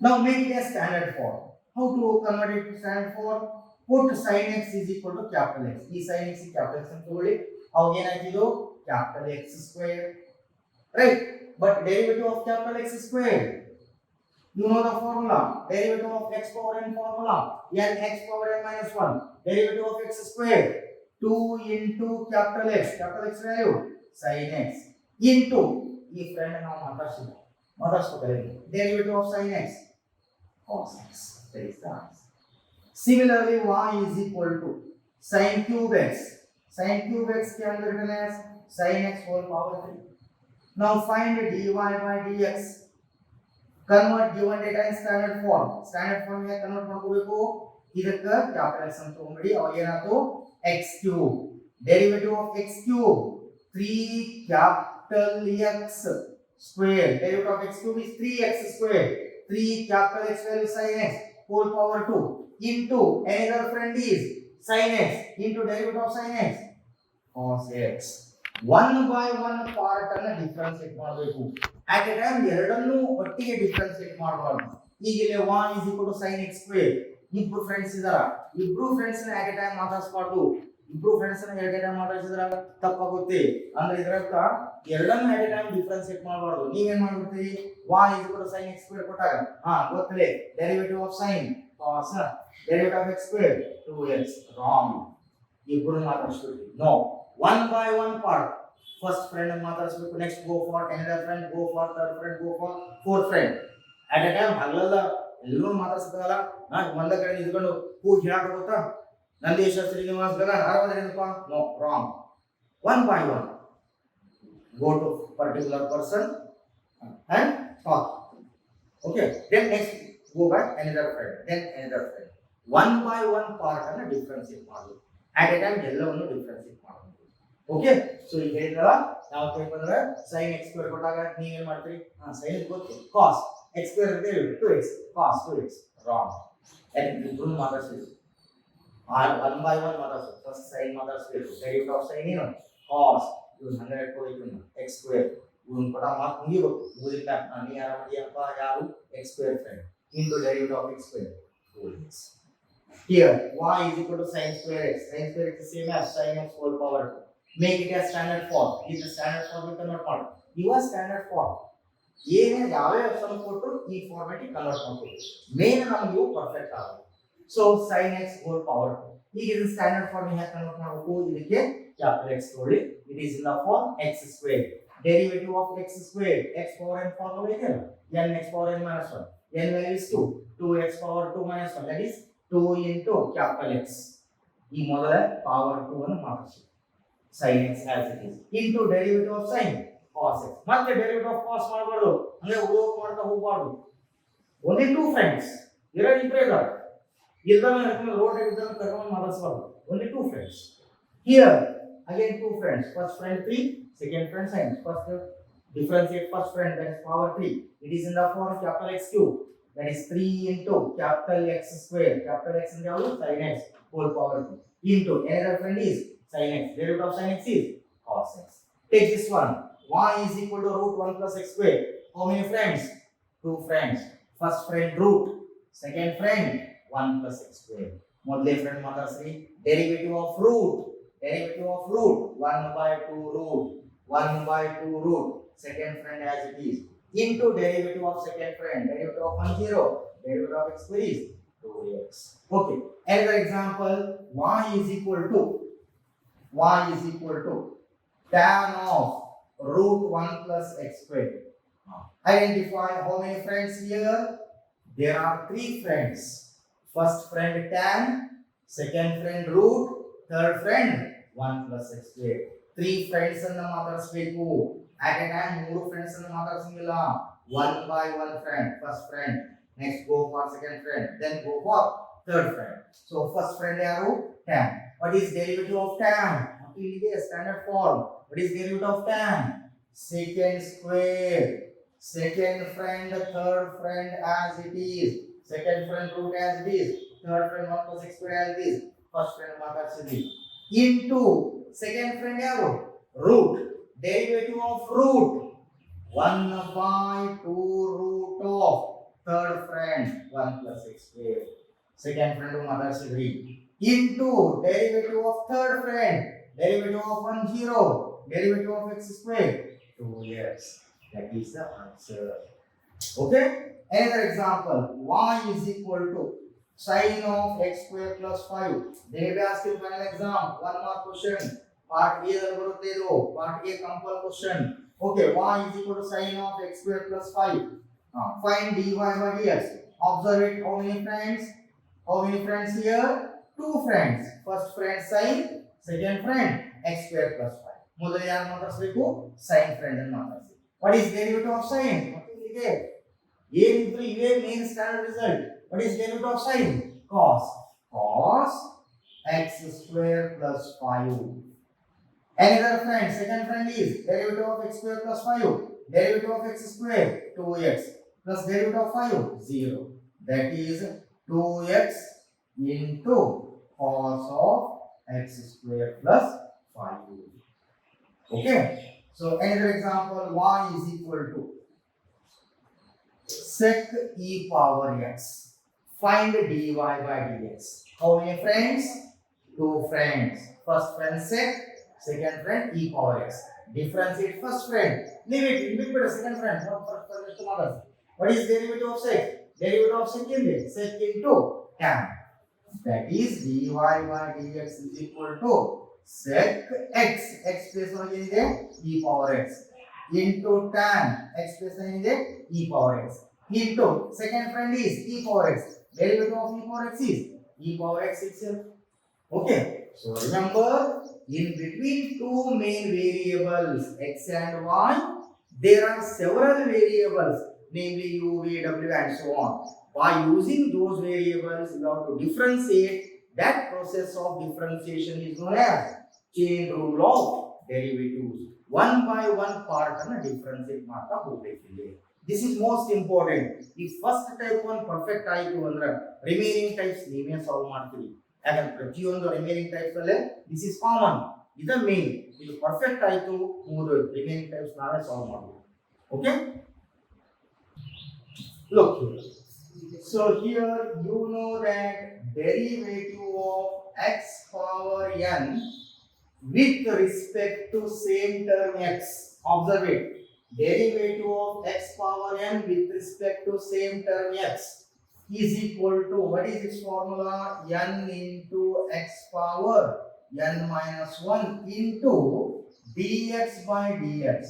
Now make it a standard form. How to convert it to standard form? Put sin x is equal to capital X. ಈ sin x capital X ಅಂತ ತಗೊಳ್ಳಿ. ಅವಾಗ ಏನಾಯ್ತು capital X square. Right? But derivative of capital X square. You know the formula. Derivative of x power n formula. N x power n minus 1. Derivative of x square. 2 into capital X value sin x into ಈ friend ನಾವು ಮಾತಾಡ್ಸ್ಕೊತಾರೆ derivative of sin x cos x. That is the answer. Similarly, y is equal to sin cube x. Sin cube x can be written as sin x whole power 3. Now find dy by dx. Convert given data in standard form. Standard form ಗೆ convert ಮಾಡ್ಕೋಬೇಕು. ಇದಕ್ಕೆ capital x ಅಂತ ತಗೊಂಡ್ಬಿಡಿ. ಅವಾಗ ಏನಾಯ್ತು x cube. Derivative of x cube 3 capital X square. Derivative of x cube is 3x square. 3 capital X value sin x whole power 2 into another friend is sin x into derivative of sin x cos x. 1 by 1 part ಅನ್ನು differentiate ಮಾಡಬೇಕು. at a time ಎರಡನ್ನೂ ಒಟ್ಟಿಗೆ differentiate ಮಾಡಬಾರದು. ಈಗ ಇಲ್ಲಿ y is equal to sin x square. ಇಬ್ರು friends ಇದಾರ. ಇಬ್ರು ಫ್ರೆಂಡ್ಸ್ ನ at a time ಮಾತಾಡ್ಸಬಾರ್ದು. ಇಬ್ರು ಫ್ರೆಂಡ್ಸ್ ನ at a time ಮಾತಾಡ್ಸಿದ್ರೆ ತಪ್ಪಾಗುತ್ತೆ. ಅಂದ್ರೆ ಇದರರ್ಥ ಎರಡನ್ನೂ at a time ಡಿಫರೆನ್ಷಿಯೇಟ್ ಮಾಡಬಾರದು. ನೀವೇನ್ ಮಾಡ್ಬಿಡ್ತೀರಿ y is equal to sin x square ಕೊಟ್ಟಾಗ ಗೊತ್ತಲೇ derivative of sin cos derivative of x square 2x. wrong. ಇಬ್ರು ಮಾತಾಡ್ಸ್ಬಿಡ್ತೀವಿ. no, 1 by 1 part. First friend ಮಾತಾಡ್ಸ್ಬೇಕು. next go for another friend, go for third friend, go for fourth friend. at a time ಹಗಲೆಲ್ಲ ಎಲ್ಲರೂ ಮಾತಾಡ್ಸಕ್ಕಾಗಲ್ಲ. ಒಂದ ಕಡೆ ನಿಂತ್ಕೊಂಡು ಕೂಗಿ ಹೇಳಕ್ ಗೊತ್ತಾ Nandisha Srinivas Gagan ಆರಾಮದೇನಪ್ಪ? no, wrong. 1 by 1 go to particular person and talk. Okay, then next go back another friend, then another friend. 1 by 1 part ಅನ್ನು differentiate ಮಾಡಬೇಕು. at a time ಎಲ್ಲವನ್ನು ಡಿಫರೆನ್ಷಿಯೇಟ್ ಮಾಡಬೇಕು. ಓಕೆ, ಸೊ ಈಗ ಹೇಳಿದ್ರಲ್ಲ ನಾವು ಬಂದ್ರೆ sin x square ಕೊಟ್ಟಾಗ ನೀವೇನ್ ಮಾಡ್ತೀರಿ? sin ಗೊತ್ತು cos x square derivative 2x cos 2x wrong. And improve mother's way. 1 by 1 mother's way. First sin mother's way. Derivative of sin ಏನು cos 100 ಕೊಯ್ತು x square ಇವನ್ ಕೂಡ ಮಾರ್ಕ್ ಮುಗಿಬೇಕು ಮುಗಿದ ನಾನು ಯಾರು ಮಾಡಿಯಪ್ಪ ಯಾರು x square friend into derivative of x square 2x. Here y is equal to sin square x. Sin square x is same as sin x whole power 2. Make it as standard form. This is standard form we convert ಮಾಡಿ. ಇವ standard form ಏನೇ ಯಾವ್ಯಾವ ಸಮ ಕೊಟ್ಟರು ಈ format convert ಮಾಡ್ಕೊಳ್ಳಿ main ನಮಗೆ ಇವು ಪರ್ಫೆಕ್ಟ್ ಆಗುತ್ತೆ so sin x whole power 2 ಈಗ ಇದು ಸ್ಟ್ಯಾಂಡರ್ಡ್ ಫಾರ್ಮ್ ಹೇಗೆ ಕನ್ವರ್ಟ್ ಮಾಡಬೇಕು ಇದಕ್ಕೆ ಕ್ಯಾಪಿಟಲ್ x ತಗೊಳ್ಳಿ it is in the form x square derivative of x square x power n formula ಇದೆಯಲ್ಲ n x power n minus 1 n value is 2 2x power 2 minus 1 that is 2 into capital X ಈ ಮೊದಲ power 2 ಅನ್ನು ಮಾಡಿಸಿ sin x as it is into derivative of sin cos x ಮತ್ತೆ derivative of cos ಮಾಡಬಾರದು ಅಂದ್ರೆ ಹೋಗ್ ಮಾಡ್ತಾ ಹೋಗಬಾರದು only two friends ಎರಡು ಇಬ್ಬರೇ ಇದ್ದಾರೆ ಇಲ್ಲದನ್ನ ರೋಡ್ ಇದ್ದನ್ನ ಕರ್ಕೊಂಡು ಮಾಡಿಸಬಾರದು only two friends here again two friends first friend 3 second friend sin first differentiate first friend that is power 3 it is in the form capital X cube that is 3 into capital X square capital X and sin x whole power 2 into another friend is sin x derivative of sin x is cos x take this one y is equal to root 1 plus x square how many friends two friends first friend root second friend 1 plus x square ಮೊದಲೇ friend ಮಾತಾಡ್ಸಿ derivative of root 1 by 2 root 1 by 2 root second friend as it is into derivative of second friend derivative of 1 0 derivative of x square is 2x okay another example y is equal to tan of root 1 plus x square identify how many friends here there are three friends first friend tan second friend root third friend 1 plus x square three friends ಅನ್ನು ಮಾತಾಡಿಸಬೇಕು at a time ಮೂರು friends ಅನ್ನು ಮಾತಾಡಿಸಂಗಿಲ್ಲ one by one friend first friend next go for second friend then go for third friend so first friend ಯಾರು tan what is derivative of tan ಇಲ್ಲಿಗೆ standard form what is derivative of tan secant square second friend third friend as it is second friend root as it is third friend 1 plus x square as it is first friend ಮಾತಾಡಿಸಿದ್ವಿ into second friend ಯಾರು root derivative of root 1 by 2 root of third friend 1 plus x square second friend ಮಾತಾಡಿಸಿದ್ವಿ into derivative of third friend derivative of 1 0 derivative of x square 2x that is the answer okay another example y is equal to sin of x square plus 5 they will ask you final exam one more question part a ದಲ್ಲಿ ಬರುತ್ತೆ ಇದು part a compulsory question okay y is equal to sin of x square plus 5 find dy by dx observe it how many friends here two friends first friend sin second friend x square plus 5 ಮೊದಲು ಯಾರು ಮಾತಾಡಿಸಬೇಕು sin friend ಅನ್ನು ಮಾತಾಡಿಸಿ what is derivative of sin ಮತ್ತೆ ಇಲ್ಲಿಗೆ ಏನಿದ್ರು ಇವೇ main standard result what is derivative of sin cos x square plus 5 another friend second friend is derivative of x square plus 5 derivative of x square 2x plus derivative of 5 0 that is 2x into cos of x square plus 5 okay so another example y is equal to sec e power x find dy by dx how many friends two friends first friend sec second friend e power x differentiate first friend leave it in between second friend what is derivative of sec sec into tan that is dy by dx is equal to sec x place ಏನಿದೆ e power x into tan x place ಏನಿದೆ e power x into second friend is e power x derivative of e power x is e power x itself okay so remember in between two main variables x and y there are several variables namely u v w and so on by using those variables you have to differentiate that process of differentiation is known as chain rule of derivatives one by one part ಅನ್ನು differentiate ಮಾಡ್ತಾ ಹೋಗಬೇಕು ಇಲ್ಲಿ This is most important. ಈ first type ಒಂದು perfect ಆಯಿತು ಅಂದ್ರೆ remaining types ನೀವೇ solve ಮಾಡ್ತೀರಿ. ಯಾಕಂದ್ರೆ ಪ್ರತಿಯೊಂದು ರಿಮೈನಿಂಗ್ ಟೈಪ್ಸ್ ಅಲ್ಲೇ ದಿಸ್ ಇಸ್ ಕಾಮನ್. ಇದ ಮೇನ್. ಇದು ಪರ್ಫೆಕ್ಟ್ ಆಯಿತು ಮೂರು ರಿಮೈನಿಂಗ್ ಟೈಪ್ಸ್ ನಾವೇ ಸಾಲ್ವ್ ಮಾಡಬಹುದು. Okay, look here. So here you know that derivative of x power n with respect to same term x. Observe it. Derivative of x power n with respect to same term x is equal to, what is its formula? N into x power n minus 1 into dx by dx.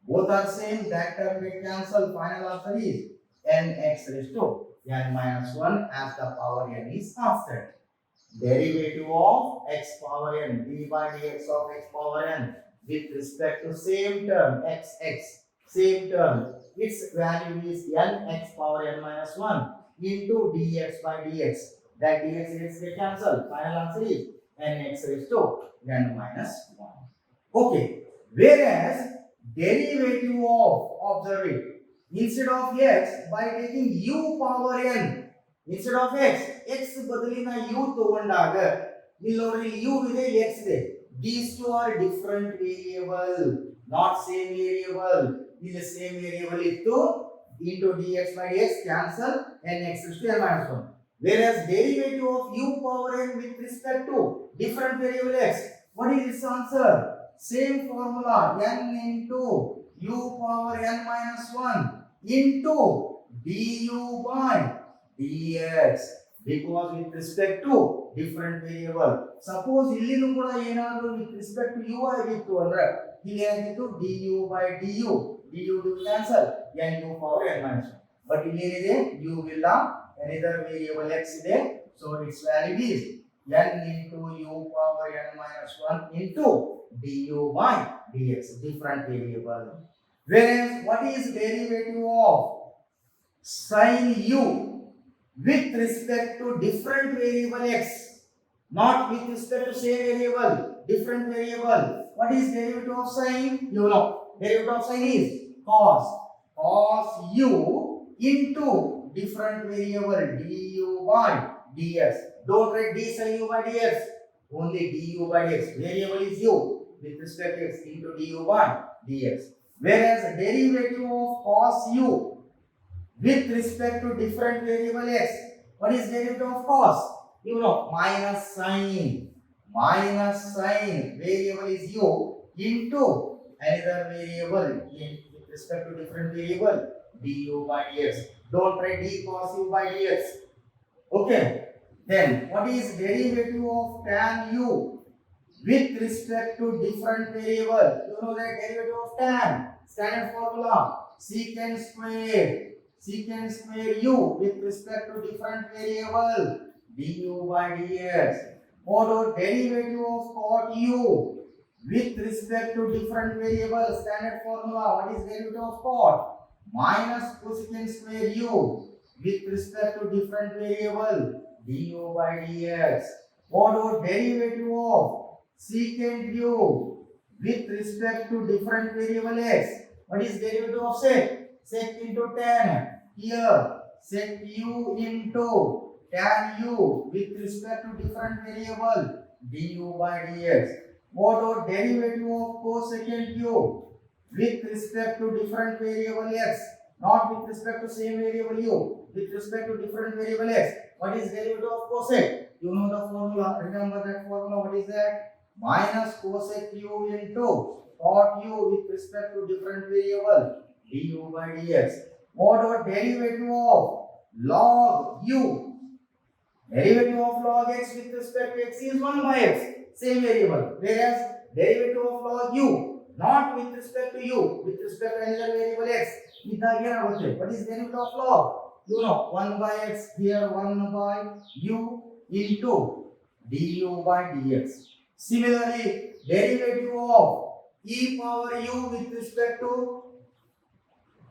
Both are same, that term get cancelled. Final answer is nx raised to n minus 1 as the power n is constant. Derivative of x power n, d by dx of x power n with respect to same term x, same term, its value is n x power n minus 1 into dx by dx. That dx get cancelled. Final answer is nx raised to n minus 1. Okay, whereas derivative of, observe it, instead of x, by taking u power n, instead of x ಬದಲಿನ u ತಗೊಂಡಾಗ ಇಲ್ಲಿ ನೋಡ್ರಿ u ಇದೆ x ಇದೆ. These two are different variable, not same variable. ಇಲ್ಲಿ same variable ಇತ್ತು, into dx by dx cancel nx raised to n minus 1. Whereas derivative of u power n with respect to different variable x, what is its answer? Same formula, n into u power n minus 1 into du by dx, because with respect to different variable. Suppose ಇಲ್ಲಿನೂ ಕೂಡ ಏನಾದರೂ with respect to u ಆಗಿತ್ತು ಅಂದ್ರೆ ಇಲ್ಲಿ ಏನಾಗಿತ್ತು du by du do cancel n u power n minus 1. But ಇಲ್ಲಿ ಏನಿದೆ u ಇಲ್ಲ, another variable x ಇದೆ, so its value is n into u power n minus 1 into du by dx, different variable. Whereas what is derivative of sin u with respect to different variable x, not with respect to same variable, different variable? What is derivative of sin? You know, derivative of sin is cos u into different variable du by dx. Don't write d sin u by dx, only du by dx. Variable is u with respect to x into du by dx. Whereas derivative of cos u with respect to different variable x, what is derivative of cos? You know, minus sin, variable is u into another variable with respect to different variable du by dx. Don't write d cos u by dx. Okay, then what is derivative of tan u with respect to different variable? You know that derivative of tan, standard formula, secant square u with respect to different variable du by dx. What about derivative of cot u with respect to different variable, standard formula, what is derivative of cot? Minus cosecant square u with respect to different variable du by dx. What about derivative of secant u with respect to different variable x? What is derivative of sec? Sec into tan. Here sec u into tan u with respect to different variable du by dx. What about derivative of cosecant u with respect to different variable x, not with respect to same variable u, with respect to different variable x? What is derivative of cosec? You know the formula, remember that formula. What is that? Minus cosec u into cot u with respect to different variable du by dx. What about derivative of log u? Derivative of log x with respect to x is 1 by x, same variable. Whereas derivative of log u not with respect to u, with respect to another variable x, what is derivative of log? You know, 1 by x, here 1 by u into du by dx. Similarly, derivative of e power u with respect to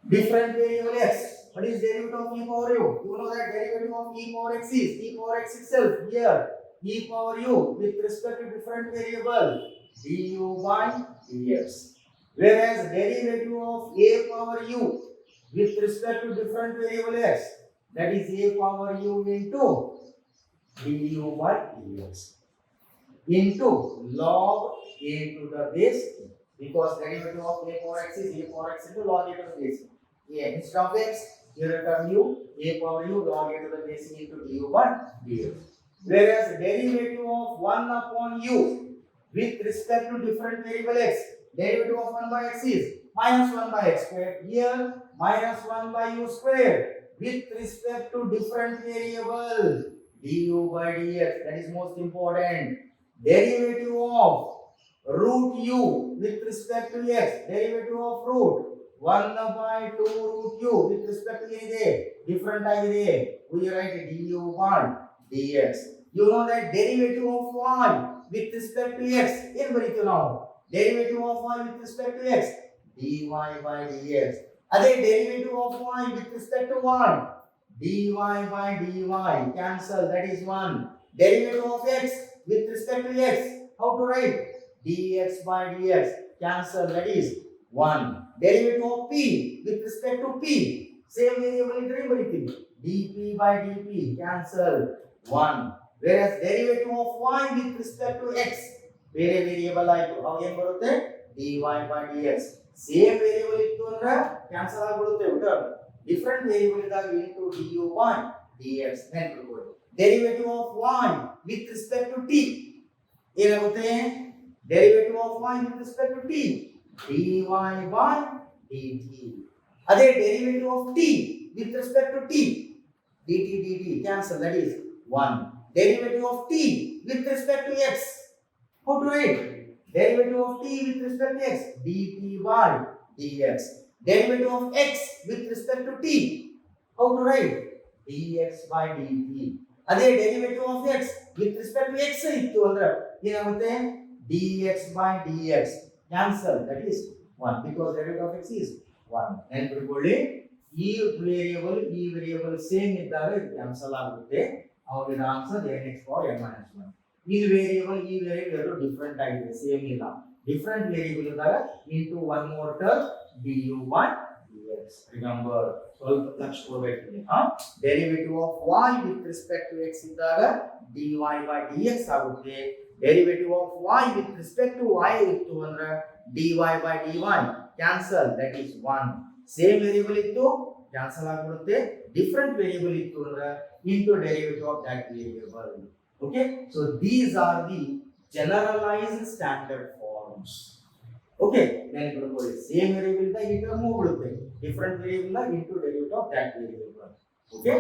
different variable x. What is derivative of e power u? You know that derivative of e power x is e power x itself. Here e power u with respect to different variable du by dx. Whereas derivative of a power u with respect to different variable x, that is a power u into du by dx into log a to the base e, because derivative of a power x is a power x into log a to the base e. A instead of x, here come u, a power u log a to the base e into du by dx. Whereas derivative of 1 upon u with respect to different variable x, derivative of 1 by x is minus 1 by x square. Here minus 1 by u square with respect to different variable du by dx. That is most important. Derivative of root u with respect to x, derivative of root 1 by 2 root u with respect to ಏನಿದೆ different ಆಗಿದೆ. We write du by dx. You know that derivative of y with respect to x ಏನು ಬರೀತೀವಿ ನಾವು? Derivative of y with respect to x dy by dx. ಅದೇ derivative of y with respect to y dy by dy cancel, that is 1. Derivative of x with respect to x, how to write? Dx by dx cancel, that is 1. Derivative of p with respect to p, same variable ಇದ್ರೆ ಬರೀತೀವಿ dp by dp cancel 1. Whereas derivative of y with respect to x, ಬೇರೆ variable ಆಯ್ತು, ಅವಾಗ ಏನು ಬರುತ್ತೆ? dy by dx. Same variable ಇತ್ತು ಅಂದ್ರೆ cancel ಆಗಿಬಿಡುತ್ತೆ. Different variable ಇದ್ದಾಗ into du by dx ನೆನಪಿಟ್ಕೊಳ್ಳಿ. derivative of y with respect to t ಏನಾಗುತ್ತೆ? derivative of y with respect to t dy by dt. ಅದೇ derivative of t with respect to t dt cancel, that is 1. Derivative of t with respect to x, how to write? Derivative of t with respect to x dt by dx. Derivative of x with respect to t, how to write? dx by dt. ಅದೇ derivative of x with respect to x ಇತ್ತು ಅಂದ್ರೆ ಏನಾಗುತ್ತೆ? dx by dx cancel, that is 1 because derivative of x is 1. ನೆನಪಿಟ್ಕೊಳ್ಳಿ, ಈ variable same ಇದ್ದಾಗ ಇದು cancel ಆಗುತ್ತೆ. ಅವಾಗ answer nx power n minus 1. ಈ ವೇರಿಯಬಲ್ ಎರಡು ಡಿಫರೆಂಟ್ ಆಗಿದೆ, ಸೇಮ್ ಇಲ್ಲ. ಡಿಫರೆಂಟ್ ವೇರಿಯಬಲ್ ಇದ್ದಾಗ into 1 more term du by dx. Remember, ಸ್ವಲ್ಪ ಲಕ್ಷ ಕೊಡಬೇಕು. Derivative of y with respect to x ಇದ್ದಾಗ dy by dx ಆಗುತ್ತೆ. Derivative of y with respect to y ಇತ್ತು ಅಂದ್ರೆ dy by dy cancel, that is 1. Same variable ಇತ್ತು cancel ಆಗಿಬಿಡುತ್ತೆ. Different variable ಇತ್ತು ಅಂದ್ರೆ into derivative of that variable. Okay, so these are the generalized standard forms. Okay, ನೆನಪಿಟ್ಕೊಳ್ಳಿ, same variable ಇಂದ ಈ term ಹೋಗ್ಬಿಡುತ್ತೆ, ಡಿಫರೆಂಟ್ ವೇರಿಯಬಲ್ ಇಂದ into derivative of that variable. Okay.